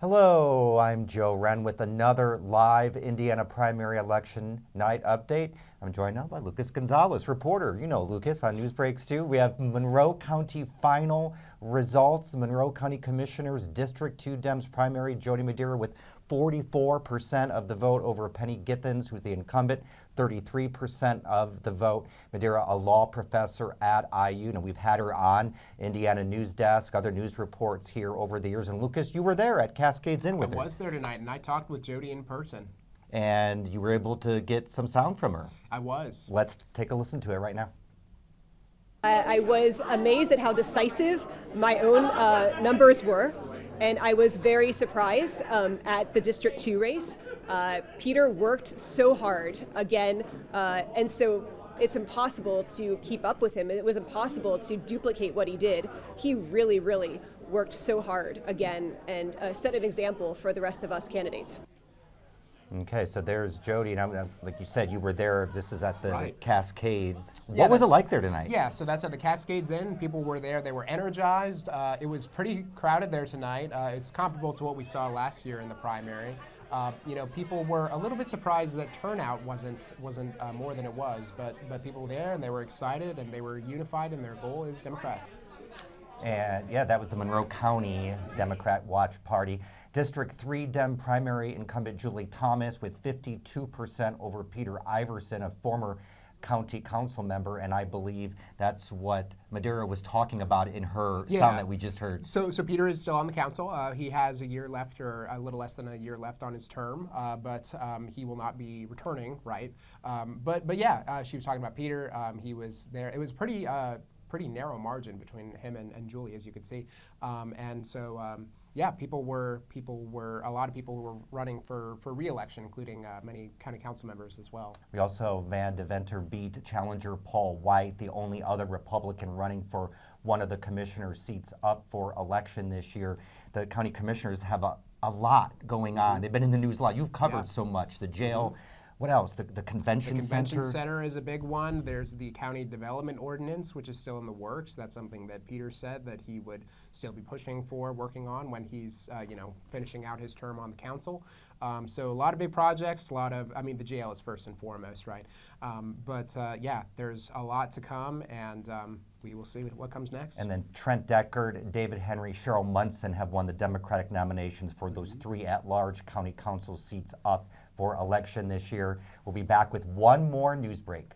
Hello, I'm Joe Hren with another live Indiana primary election night update. I'm joined now by Lucas Gonzales, reporter. You know Lucas on news breaks too. We have Monroe County final results. Monroe County Commissioners District 2 Dems primary, Jody Madeira with 44% of the vote over Penny Githens, who's the incumbent, 33% of the vote. Madeira, a law professor at IU, and we've had her on Indiana News Desk, other news reports here over the years. And Lucas, you were there at Cascades Inn with her. I was there tonight, and I talked with Jody in person. And you were able to get some sound from her. I was. Let's take a listen to it right now. I was amazed at how decisive my own numbers were, and I was very surprised at the District 2 race. Peter worked so hard again, and so it's impossible to keep up with him. It was impossible to duplicate what he did. He really, really worked so hard again and set an example for the rest of us candidates. Okay, so there's Jody, and like you said, you were there. This is at the Right. Cascades. Yeah, What was it like there tonight? Yeah, so that's at the Cascades Inn. People were there. They were energized. It was pretty crowded there tonight. It's comparable to what we saw last year in the primary. People were a little bit surprised that turnout wasn't more than it was, but people were there and they were excited and they were unified in their goal as Democrats. And yeah, that was the Monroe County Democrat Watch Party. District 3 Dem primary incumbent Julie Thomas with 52% over Peter Iverson, a former county council member, and I believe that's what Madeira was talking about in her sound that we just heard. So Peter is still on the council. He has a year left, or a little less than a year left on his term, but he will not be returning, right? But yeah, she was talking about Peter. He was there. It was pretty narrow margin between him and Julie, as you could see, and so. Yeah, a lot of people were running for re-election, including many county council members as well. We also, Van Deventer beat challenger Paul White, the only other Republican running for one of the commissioner seats up for election this year. The county commissioners have a lot going on. They've been in the news a lot. You've covered so much. The jail. What else? The convention center? The convention center is a big one. There's the county development ordinance, which is still in the works. That's something that Peter said that he would still be pushing for, working on when he's, finishing out his term on the council. So a lot of big projects, the jail is first and foremost, right? There's a lot to come, and we will see what comes next. And then Trent Deckard, David Henry, Cheryl Munson have won the Democratic nominations for those 3 at-large county council seats up for election this year. We'll be back with one more news break.